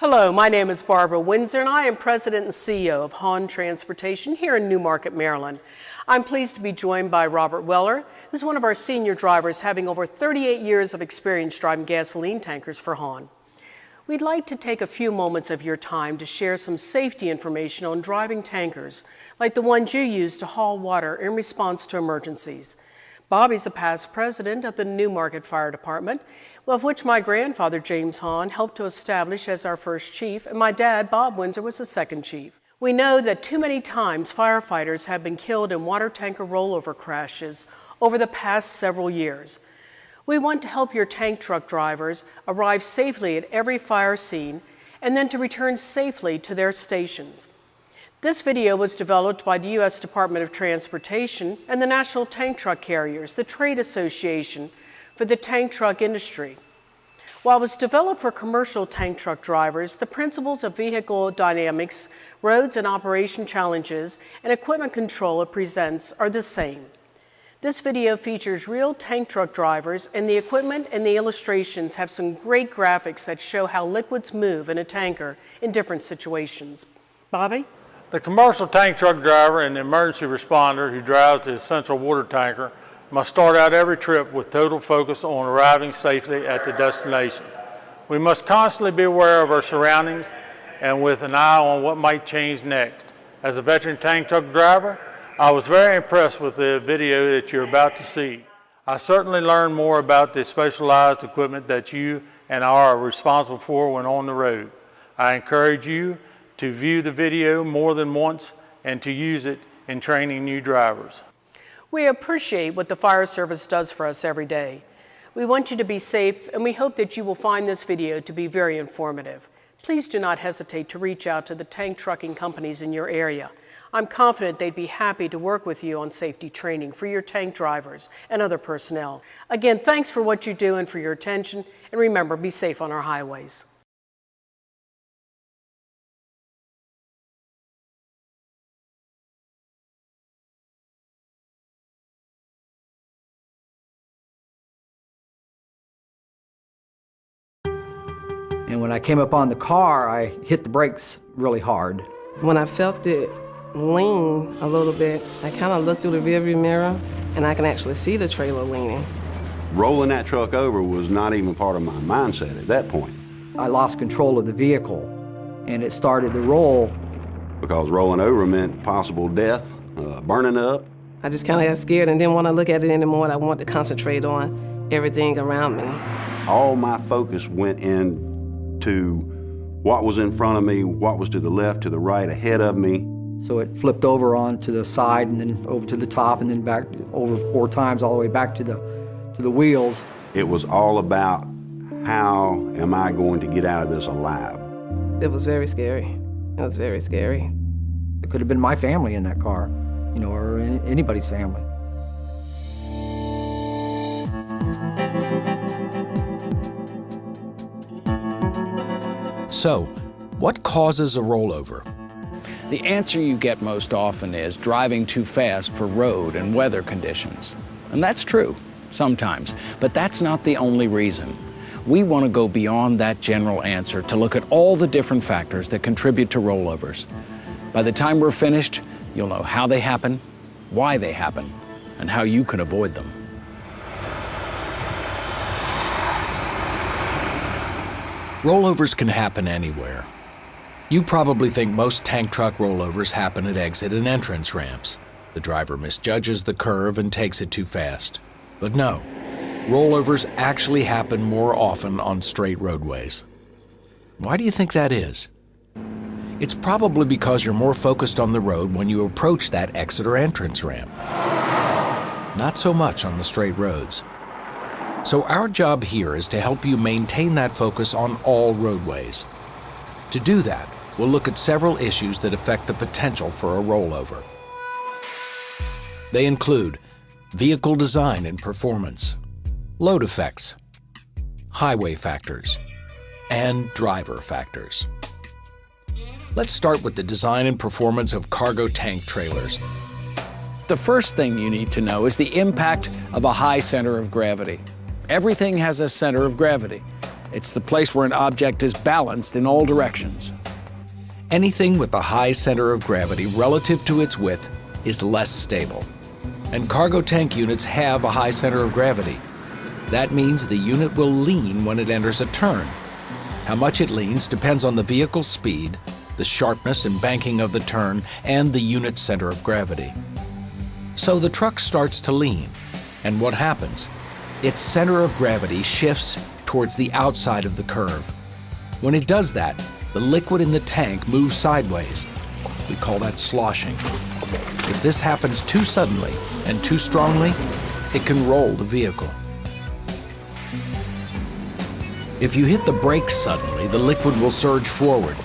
Hello, my name is Barbara Windsor and I am President and CEO of Hahn Transportation here in Newmarket, Maryland. I'm pleased to be joined by Robert Weller, who's one of our senior drivers having over 38 years of experience driving gasoline tankers for Hahn. We'd like to take a few moments of your time to share some safety information on driving tankers, like the ones you use to haul water in response to emergencies. Bobby's a past president of the Newmarket Fire Department, of which my grandfather, James Hahn, helped to establish as our first chief, and my dad, Bob Windsor, was the second chief. We know that too many times firefighters have been killed in water tanker rollover crashes over the past several years. We want to help your tank truck drivers arrive safely at every fire scene and then to return safely to their stations. This video was developed by the U.S. Department of Transportation and the National Tank Truck Carriers, the trade association for the tank truck industry. While it was developed for commercial tank truck drivers, the principles of vehicle dynamics, roads and operation challenges, and equipment control it presents are the same. This video features real tank truck drivers, and the equipment and the illustrations have some great graphics that show how liquids move in a tanker in different situations. Bobby? The commercial tank truck driver and the emergency responder who drives the essential water tanker must start out every trip with total focus on arriving safely at the destination. We must constantly be aware of our surroundings and with an eye on what might change next. As a veteran tank truck driver, I was very impressed with the video that you're about to see. I certainly learned more about the specialized equipment that you and I are responsible for when on the road. I encourage you to view the video more than once and to use it in training new drivers. We appreciate what the fire service does for us every day. We want you to be safe, and we hope that you will find this video to be very informative. Please do not hesitate to reach out to the tank trucking companies in your area. I'm confident they'd be happy to work with you on safety training for your tank drivers and other personnel. Again, thanks for what you do and for your attention, and remember, be safe on our highways. And when I came up on the car, I hit the brakes really hard. When I felt it lean a little bit, I kind of looked through the rearview mirror and I can actually see the trailer leaning. Rolling that truck over was not even part of my mindset at that point. I lost control of the vehicle and it started to roll. Because rolling over meant possible death, burning up. I just kind of got scared and didn't want to look at it anymore. I wanted to concentrate on everything around me. All my focus went into what was in front of me, what was to the left, to the right, ahead of me. So it flipped over onto the side and then over to the top and then back over 4 times all the way back to the wheels. It was all about how am I going to get out of this alive. It was very scary. It was very scary. It could have been my family in that car, or anybody's family. So, what causes a rollover? The answer you get most often is driving too fast for road and weather conditions. And that's true, sometimes, but that's not the only reason. We want to go beyond that general answer to look at all the different factors that contribute to rollovers. By the time we're finished, you'll know how they happen, why they happen, and how you can avoid them. Rollovers can happen anywhere. You probably think most tank truck rollovers happen at exit and entrance ramps. The driver misjudges the curve and takes it too fast. But no, rollovers actually happen more often on straight roadways. Why do you think that is? It's probably because you're more focused on the road when you approach that exit or entrance ramp. Not so much on the straight roads. So our job here is to help you maintain that focus on all roadways. To do that, we'll look at several issues that affect the potential for a rollover. They include vehicle design and performance, load effects, highway factors, and driver factors. Let's start with the design and performance of cargo tank trailers. The first thing you need to know is the impact of a high center of gravity. Everything has a center of gravity. It's the place where an object is balanced in all directions. Anything with a high center of gravity relative to its width is less stable. And cargo tank units have a high center of gravity. That means the unit will lean when it enters a turn. How much it leans depends on the vehicle's speed, the sharpness and banking of the turn, and the unit's center of gravity. So the truck starts to lean, and what happens? Its center of gravity shifts towards the outside of the curve. When it does that, the liquid in the tank moves sideways. We call that sloshing. If this happens too suddenly and too strongly, it can roll the vehicle. If you hit the brakes suddenly, the liquid will surge forward.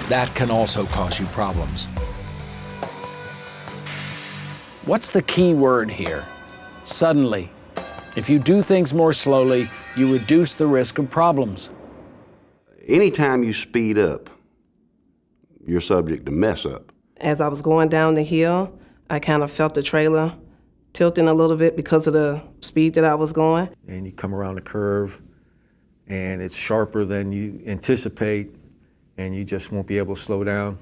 That can also cause you problems. What's the key word here? Suddenly. If you do things more slowly, you reduce the risk of problems. Anytime you speed up, you're subject to mess up. As I was going down the hill, I kind of felt the trailer tilting a little bit because of the speed that I was going. And you come around the curve, and it's sharper than you anticipate, and you just won't be able to slow down,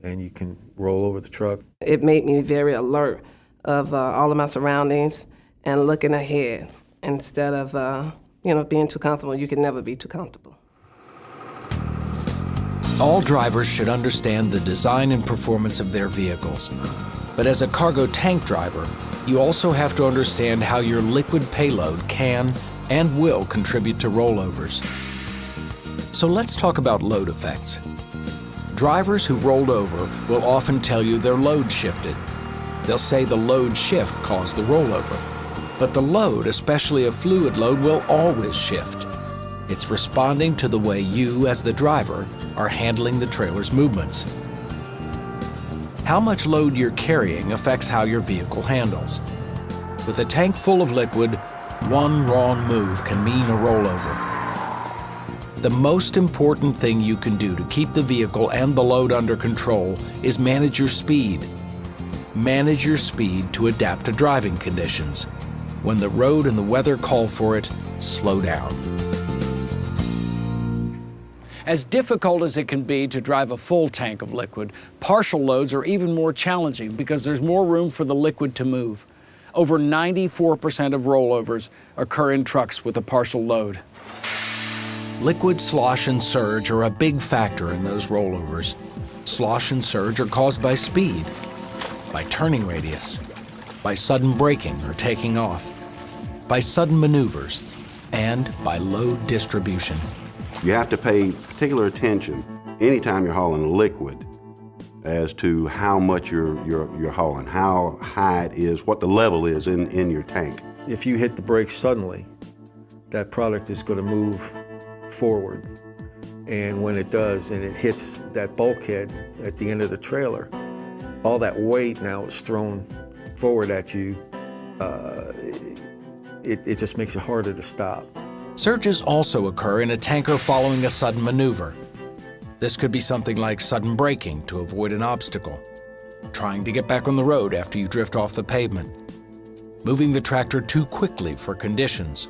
and you can roll over the truck. It made me very alert of all of my surroundings and looking ahead instead of, being too comfortable. You can never be too comfortable. All drivers should understand the design and performance of their vehicles. But as a cargo tank driver, you also have to understand how your liquid payload can and will contribute to rollovers. So let's talk about load effects. Drivers who've rolled over will often tell you their load shifted. They'll say the load shift caused the rollover. But the load, especially a fluid load, will always shift. It's responding to the way you, as the driver, are handling the trailer's movements. How much load you're carrying affects how your vehicle handles. With a tank full of liquid, one wrong move can mean a rollover. The most important thing you can do to keep the vehicle and the load under control is manage your speed. Manage your speed to adapt to driving conditions. When the road and the weather call for it, slow down. As difficult as it can be to drive a full tank of liquid, partial loads are even more challenging because there's more room for the liquid to move. Over 94% of rollovers occur in trucks with a partial load. Liquid slosh and surge are a big factor in those rollovers. Slosh and surge are caused by speed, by turning radius, by sudden braking or taking off, by sudden maneuvers, and by load distribution. You have to pay particular attention anytime you're hauling liquid as to how much you're hauling, how high it is, what the level is in your tank. If you hit the brakes suddenly, that product is going to move forward. And when it does, and it hits that bulkhead at the end of the trailer, all that weight now is thrown forward at you. It just makes it harder to stop. Surges also occur in a tanker following a sudden maneuver. This could be something like sudden braking to avoid an obstacle, trying to get back on the road after you drift off the pavement, moving the tractor too quickly for conditions,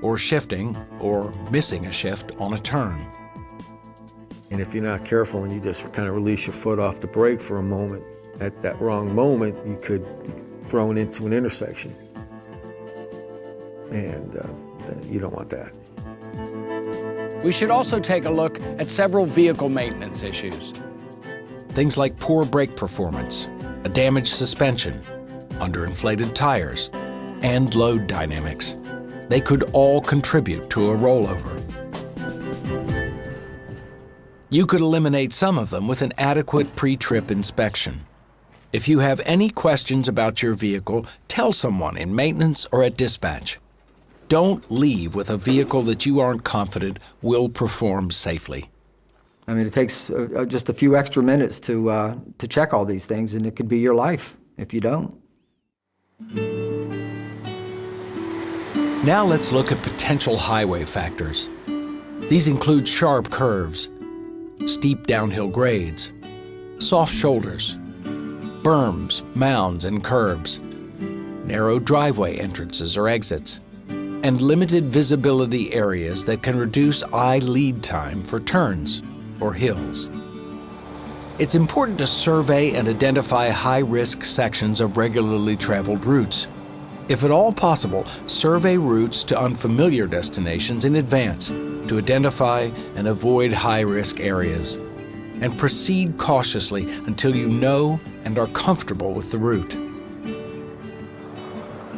or shifting or missing a shift on a turn. And if you're not careful and you just kind of release your foot off the brake for a moment, at that wrong moment, you could thrown into an intersection. And you don't want that. We should also take a look at several vehicle maintenance issues. Things like poor brake performance, a damaged suspension, underinflated tires, and load dynamics. They could all contribute to a rollover. You could eliminate some of them with an adequate pre-trip inspection. If you have any questions about your vehicle, tell someone in maintenance or at dispatch. Don't leave with a vehicle that you aren't confident will perform safely. I mean, it takes just a few extra minutes to check all these things, and it could be your life if you don't. Now let's look at potential highway factors. These include sharp curves, steep downhill grades, soft shoulders, berms, mounds, and curbs, narrow driveway entrances or exits, and limited visibility areas that can reduce eye lead time for turns or hills. It's important to survey and identify high-risk sections of regularly traveled routes. If at all possible, survey routes to unfamiliar destinations in advance to identify and avoid high-risk areas, and proceed cautiously until you know and are comfortable with the route.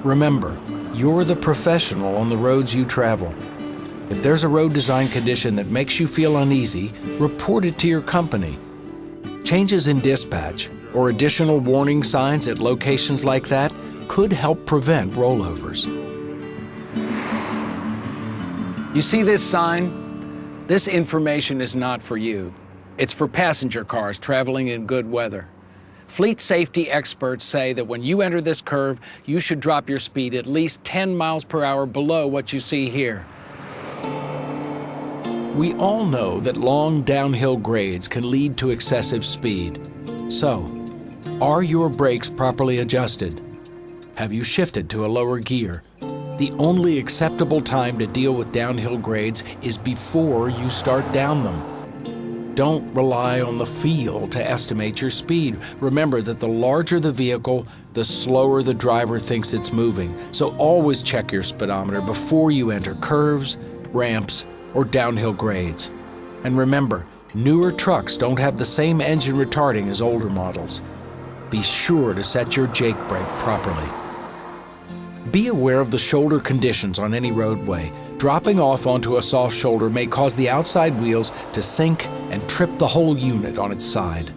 Remember, you're the professional on the roads you travel. If there's a road design condition that makes you feel uneasy, report it to your company. Changes in dispatch or additional warning signs at locations like that could help prevent rollovers. You see this sign? This information is not for you. It's for passenger cars traveling in good weather. Fleet safety experts say that when you enter this curve, you should drop your speed at least 10 miles per hour below what you see here. We all know that long downhill grades can lead to excessive speed. So, are your brakes properly adjusted? Have you shifted to a lower gear? The only acceptable time to deal with downhill grades is before you start down them. Don't rely on the feel to estimate your speed. Remember that the larger the vehicle, the slower the driver thinks it's moving. So always check your speedometer before you enter curves, ramps, or downhill grades. And remember, newer trucks don't have the same engine retarding as older models. Be sure to set your jake brake properly. Be aware of the shoulder conditions on any roadway. Dropping off onto a soft shoulder may cause the outside wheels to sink and trip the whole unit on its side.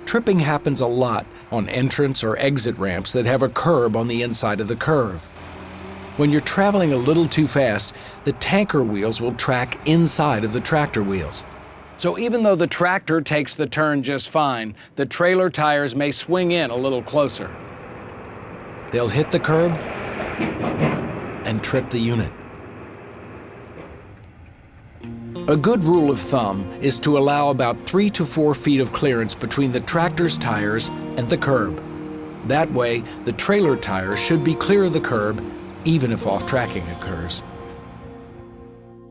Tripping happens a lot on entrance or exit ramps that have a curb on the inside of the curve. When you're traveling a little too fast, the tanker wheels will track inside of the tractor wheels. So even though the tractor takes the turn just fine, the trailer tires may swing in a little closer. They'll hit the curb and trip the unit. A good rule of thumb is to allow about 3 to 4 feet of clearance between the tractor's tires and the curb. That way, the trailer tire should be clear of the curb, even if off-tracking occurs.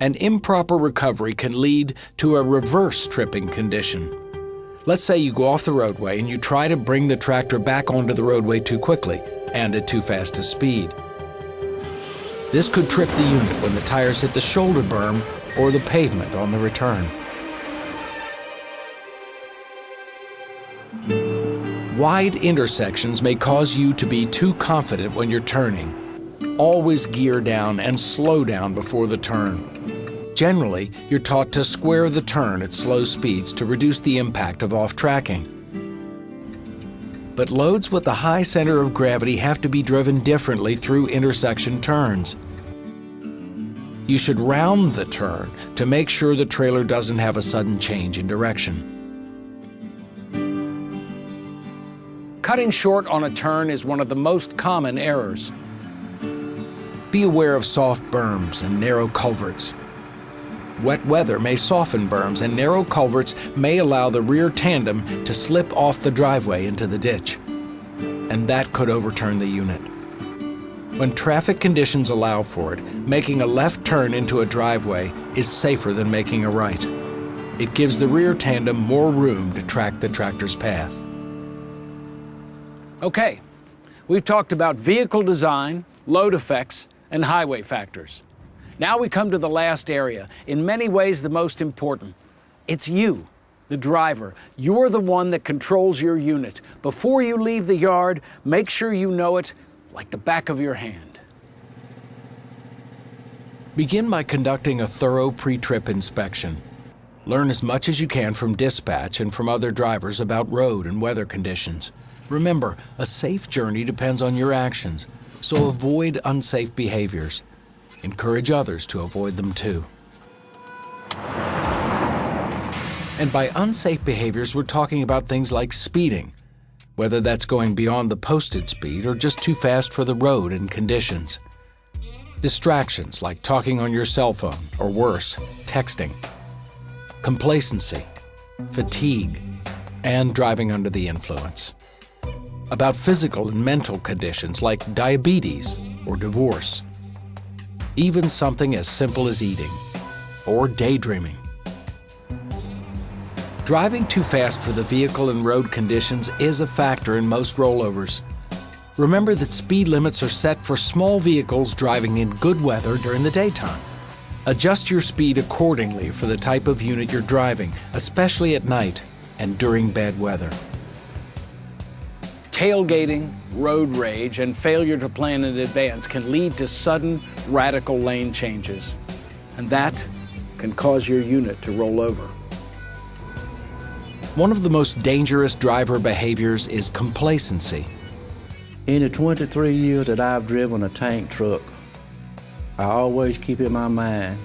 An improper recovery can lead to a reverse tripping condition. Let's say you go off the roadway and you try to bring the tractor back onto the roadway too quickly and at too fast a speed. This could trip the unit when the tires hit the shoulder berm or the pavement on the return. Wide intersections may cause you to be too confident when you're turning. Always gear down and slow down before the turn. Generally, you're taught to square the turn at slow speeds to reduce the impact of off-tracking. But loads with a high center of gravity have to be driven differently through intersection turns. You should round the turn to make sure the trailer doesn't have a sudden change in direction. Cutting short on a turn is one of the most common errors. Be aware of soft berms and narrow culverts. Wet weather may soften berms, and narrow culverts may allow the rear tandem to slip off the driveway into the ditch, and that could overturn the unit. When traffic conditions allow for it, making a left turn into a driveway is safer than making a right. It gives the rear tandem more room to track the tractor's path. Okay, we've talked about vehicle design, load effects, and highway factors. Now we come to the last area, in many ways the most important. It's you, the driver. You're the one that controls your unit. Before you leave the yard, make sure you know it like the back of your hand. Begin by conducting a thorough pre-trip inspection. Learn as much as you can from dispatch and from other drivers about road and weather conditions. Remember, a safe journey depends on your actions, so avoid unsafe behaviors. Encourage others to avoid them too. And by unsafe behaviors, we're talking about things like speeding, whether that's going beyond the posted speed or just too fast for the road and conditions. Distractions like talking on your cell phone, or worse, texting. Complacency, fatigue, and driving under the influence. about physical and mental conditions like diabetes or divorce, even something as simple as eating or daydreaming. Driving too fast for the vehicle and road conditions is a factor in most rollovers. Remember that speed limits are set for small vehicles driving in good weather during the daytime. Adjust your speed accordingly for the type of unit you're driving, especially at night and during bad weather. Tailgating, road rage, and failure to plan in advance can lead to sudden, radical lane changes. And that can cause your unit to roll over. One of the most dangerous driver behaviors is complacency. In the 23 years that I've driven a tank truck, I always keep in my mind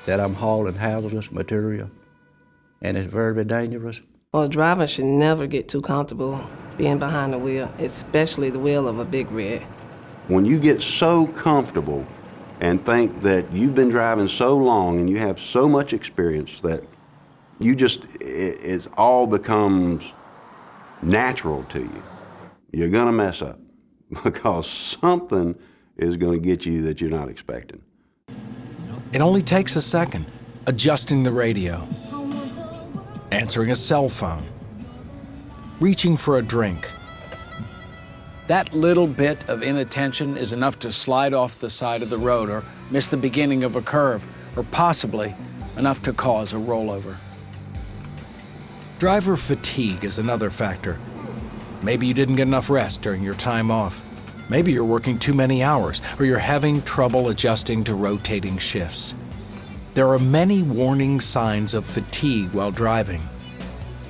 that I'm hauling hazardous material, and it's very dangerous. Well, a driver should never get too comfortable being behind the wheel, especially the wheel of a big rig. When you get so comfortable and think that you've been driving so long and you have so much experience that you just, it all becomes natural to you, you're gonna mess up because something is gonna get you that you're not expecting. It only takes a second. Adjusting the radio, answering a cell phone, reaching for a drink. That little bit of inattention is enough to slide off the side of the road or miss the beginning of a curve, or possibly enough to cause a rollover. Driver fatigue is another factor. Maybe you didn't get enough rest during your time off. Maybe you're working too many hours, or you're having trouble adjusting to rotating shifts. There are many warning signs of fatigue while driving.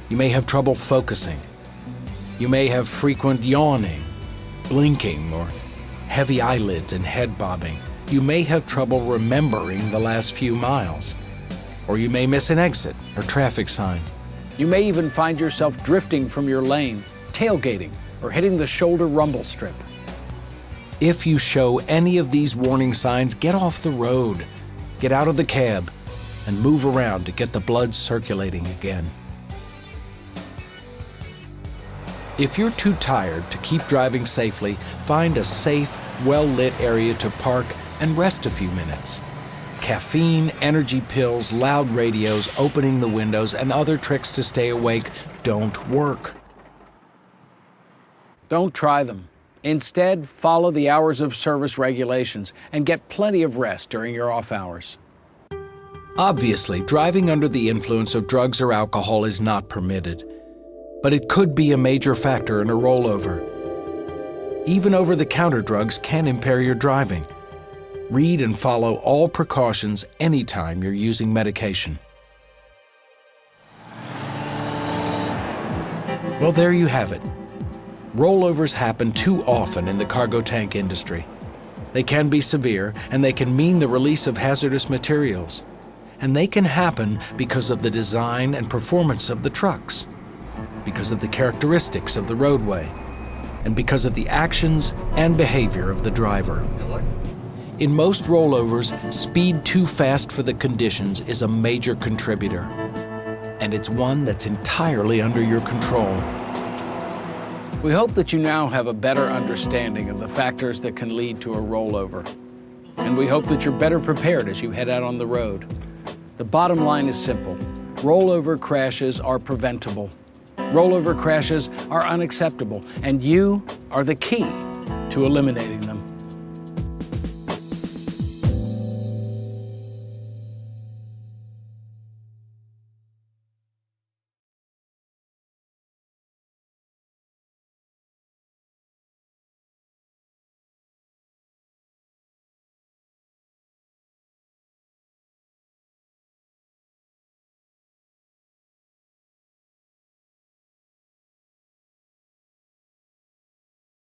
You may have trouble focusing. You may have frequent yawning, blinking, or heavy eyelids and head bobbing. You may have trouble remembering the last few miles. Or you may miss an exit or traffic sign. You may even find yourself drifting from your lane, tailgating, or hitting the shoulder rumble strip. If you show any of these warning signs, get off the road, get out of the cab, and move around to get the blood circulating again. If you're too tired to keep driving safely, find a safe, well-lit area to park and rest a few minutes. Caffeine, energy pills, loud radios, opening the windows, and other tricks to stay awake don't work. Don't try them. Instead, follow the hours of service regulations and get plenty of rest during your off hours. Obviously, driving under the influence of drugs or alcohol is not permitted, but it could be a major factor in a rollover. Even over-the-counter drugs can impair your driving. Read and follow all precautions anytime you're using medication. Well, there you have it. Rollovers happen too often in the cargo tank industry. They can be severe, and they can mean the release of hazardous materials. And they can happen because of the design and performance of the trucks, because of the characteristics of the roadway, and because of the actions and behavior of the driver. In most rollovers, speed too fast for the conditions is a major contributor, and it's one that's entirely under your control. We hope that you now have a better understanding of the factors that can lead to a rollover. And we hope that you're better prepared as you head out on the road. The bottom line is simple. Rollover crashes are preventable. Rollover crashes are unacceptable, and you are the key to eliminating them.